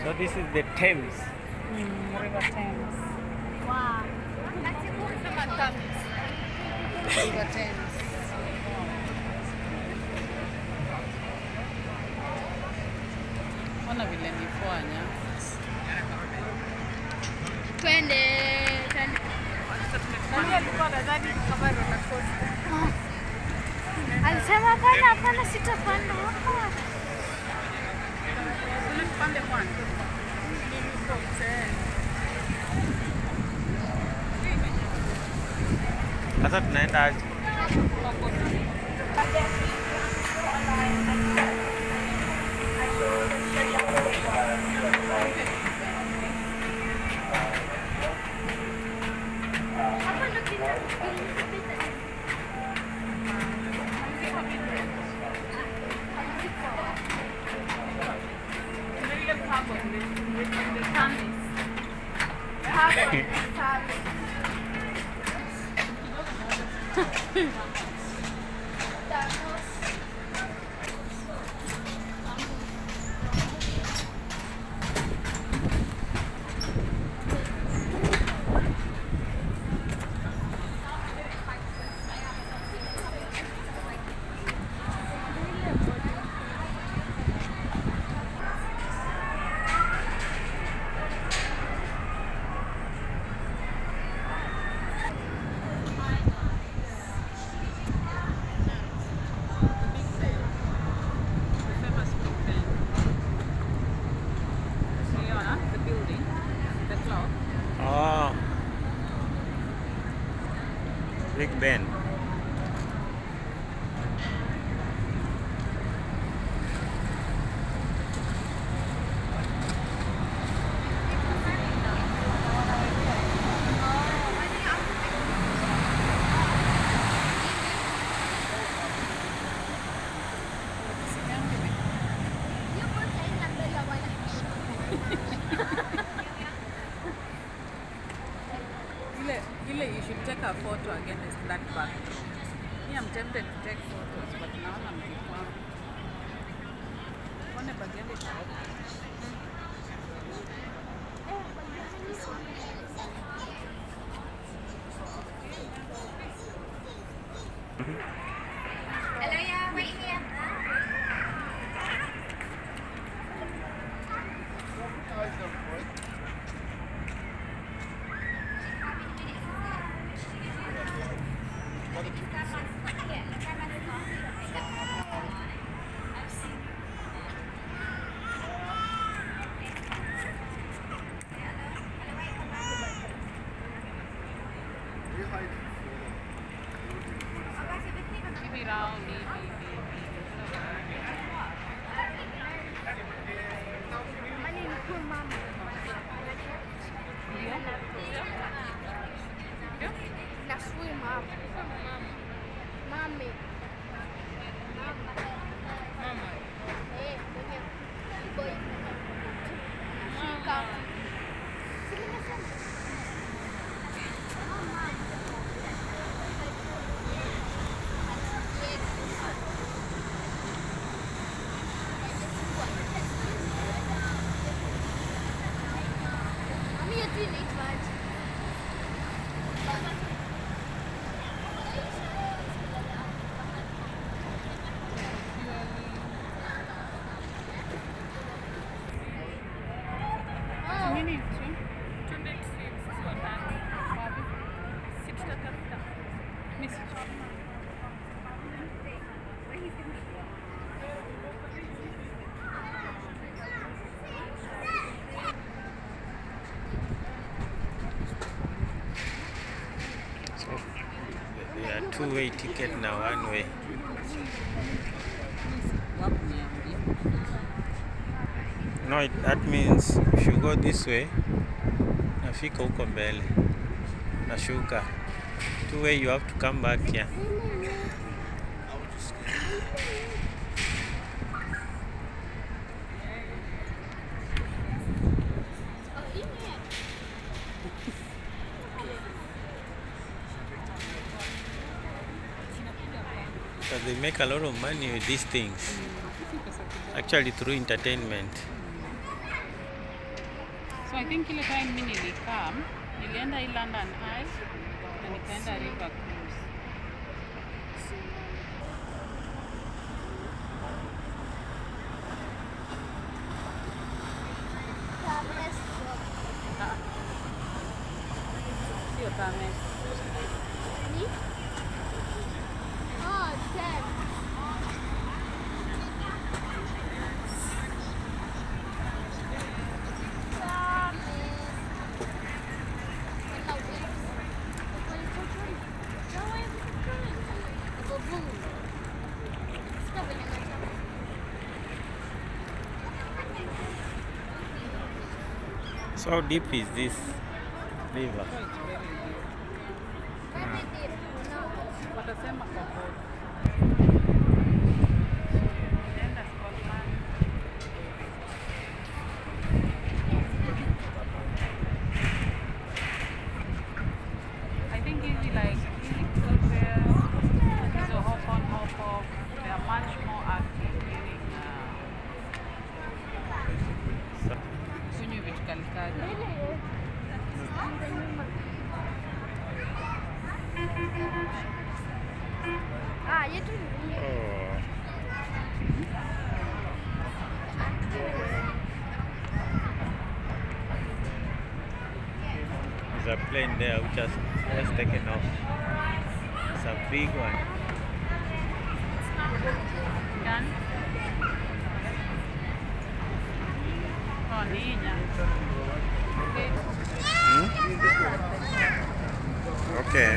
So this is the Thames. River Thames. Wow. River Thames. Ona vile ni pwanya. Twende. Nani alikuwa nadhani kama roller coaster? Alisema hapana, sitapanda hapa. Tupande kwanza. Sasa tunaenda aje? Hapa ndo kilipita. Oh, Big Ben. You should take a photo against that backdrop. Me, I'm tempted to take photos, but now I'm before. One bagende Hello, yeah, wait here. Two-way ticket na one way. No, that means if you go this way, nafika huko mbele, nashuka. Two-way you have to come back here. So they make a lot of money with these things, actually through entertainment. So I think ile time mimi nilikam, nilienda hii London Eye na nikaenda River Cruise. Sio Thames. Oh, dead. So how deep is this river? So it's very deep. Watasema kwa boat. Nenda Scotland. I think easy like easy cruises, so hop on, hop off. They are much more active during kunywa vitu kalikali. Ah, you do. Oh. There's a plane there which has just taken off. It's a big one. Done? Oh, niña. Okay. Okay.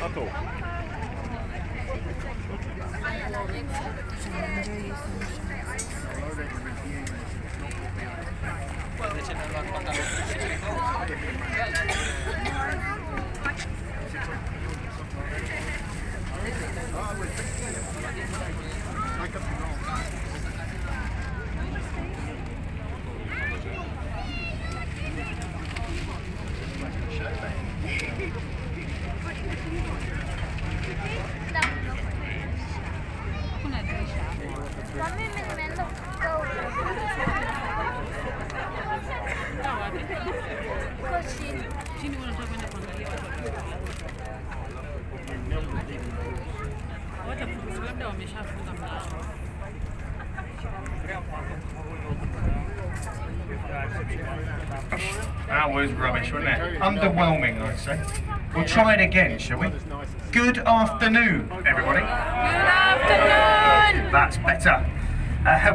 Otto. Kuna dirisha. Mami, me nimeenda Sawa. kwa chini. Chini wanataka kwenda kuangalia watu wakipita. Wacha labda wameshafunga mlango. That was rubbish, wasn't it? Underwhelming, I'd say. We'll try it again, shall we? Good afternoon, everybody. Good afternoon! That's better.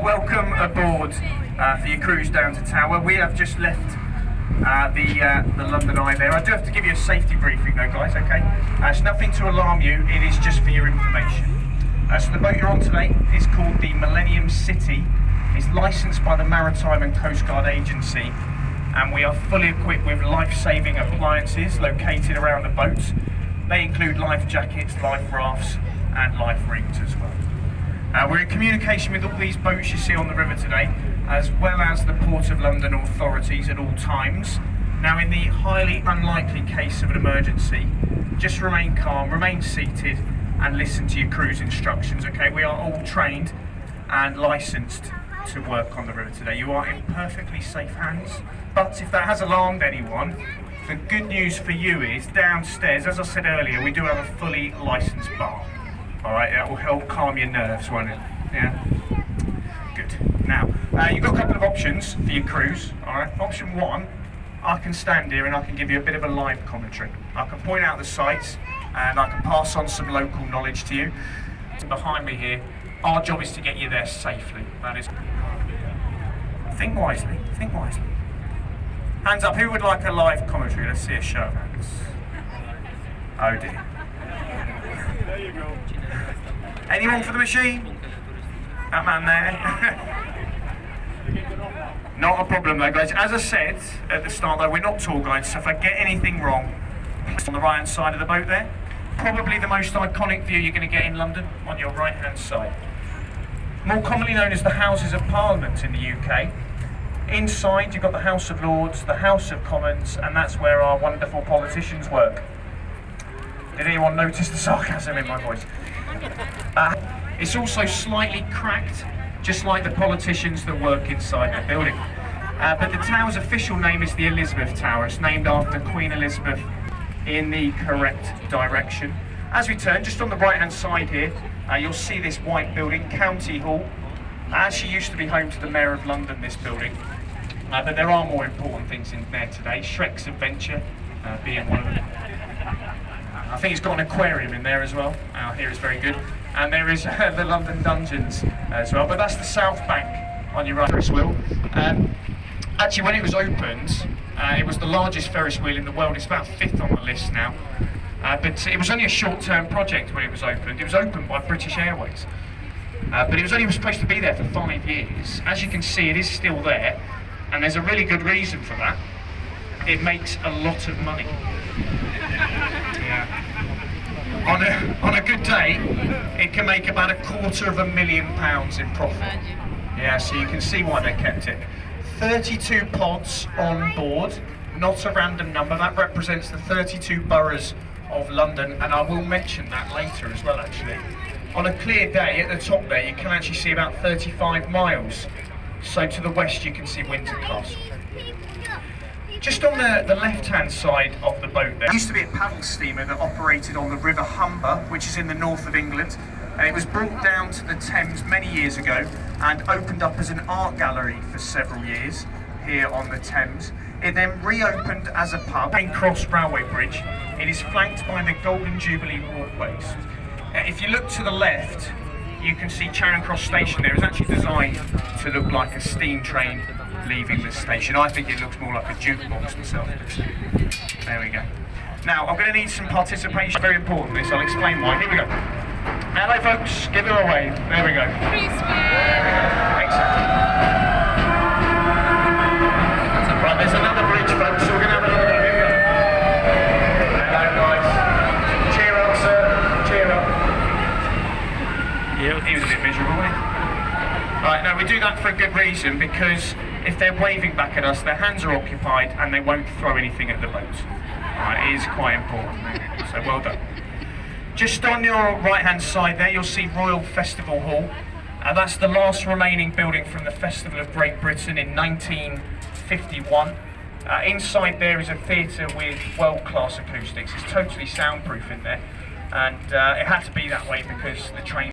Welcome aboard for your cruise down to Tower. We have just left the London Eye there. I do have to give you a safety briefing though, guys, okay? It's nothing to alarm you, it is just for your information. So the boat you're on today is called the Millennium City. It's licensed by the Maritime and Coast Guard Agency, and we are fully equipped with life-saving appliances located around the boat. They include life jackets, life rafts, and life rings as well. We're in communication with all these boats you see on the river today, as well as the Port of London authorities at all times. Now, in the highly unlikely case of an emergency, just remain calm, remain seated, and listen to your cruise instructions, okay? We are all trained and licensed to work on the river today. You are in perfectly safe hands, but if that has alarmed anyone, the good news for you is downstairs, as I said earlier, we do have a fully licensed bar. All right, that will help calm your nerves, won't it? Yeah? Good. Now, you've got a couple of options for your cruise, all right? Option one, I can stand here and I can give you a bit of a live commentary. I can point out the sights and I can pass on some local knowledge to you. Behind me here, our job is to get you there safely. That is. Think wisely, think wisely. Hands up, who would like a live commentary? Let's see a show of hands. Oh dear. Anyone for the machine? That man there. Not a problem though, guys. As I said at the start though, we're not tour guides, so if I get anything wrong, on the right hand side of the boat there, probably the most iconic view you're going to get in London, on your right hand side. More commonly known as the Houses of Parliament in the UK. Inside you've got the House of Lords, the House of Commons, and that's where our wonderful politicians work. Did anyone notice the sarcasm in my voice? It's also slightly cracked, just like the politicians that work inside the building. But the tower's official name is the Elizabeth Tower. It's named after Queen Elizabeth in the correct direction. As we turn, just on the right hand side here, you'll see this white building, County Hall. Actually used to be home to the Mayor of London, this building. But there are more important things in there today, Shrek's Adventure being one of them. I think it's got an aquarium in there as well. Out here is very good. And there is the London Dungeons as well. But that's the South Bank on your right. Ferris wheel. Actually, when it was opened, it was the largest Ferris wheel in the world. It's about 5th on the list now. But it was only a short-term project when it was opened. It was opened by British Airways. But it was only supposed to be there for 5 years. As you can see, it is still there. And there's a really good reason for that. It makes a lot of money. Yeah. On a good day, it can make about £250,000 in profit. Yeah, so you can see why they kept it. 32 pods on board, not a random number. That represents the 32 boroughs of London, and I will mention that later as well, actually. On a clear day, at the top there, you can actually see about 35 miles. So to the west, you can see Windsor Castle. Just on the left-hand side of the boat there used to be a paddle steamer that operated on the River Humber, which is in the north of England. It was brought down to the Thames many years ago and opened up as an art gallery for several years here on the Thames. It then reopened as a pub. Charing Cross Railway Bridge. It is flanked by the Golden Jubilee walkways. If you look to the left, you can see Charing Cross Station there is actually designed to look like a steam train leaving the station. I think it looks more like a jukebox myself. There we go. Now, I'm going to need some participation. Very important this, I'll explain why. Here we go. Hello folks, give it away. There we go. Excellent. Right, there's another bridge folks, so we're going to have another go. Here we go. Hello guys. Cheer up sir, cheer up. Yeah. He was a bit miserable, wasn't he? Right, now we do that for a good reason, because if they're waving back at us, their hands are occupied and they won't throw anything at the boat. Right, it is quite important, so well done. Just on your right hand side there, you'll see Royal Festival Hall. That's the last remaining building from the Festival of Great Britain in 1951. Inside there is a theatre with world-class acoustics. It's totally soundproof in there, and it had to be that way because the train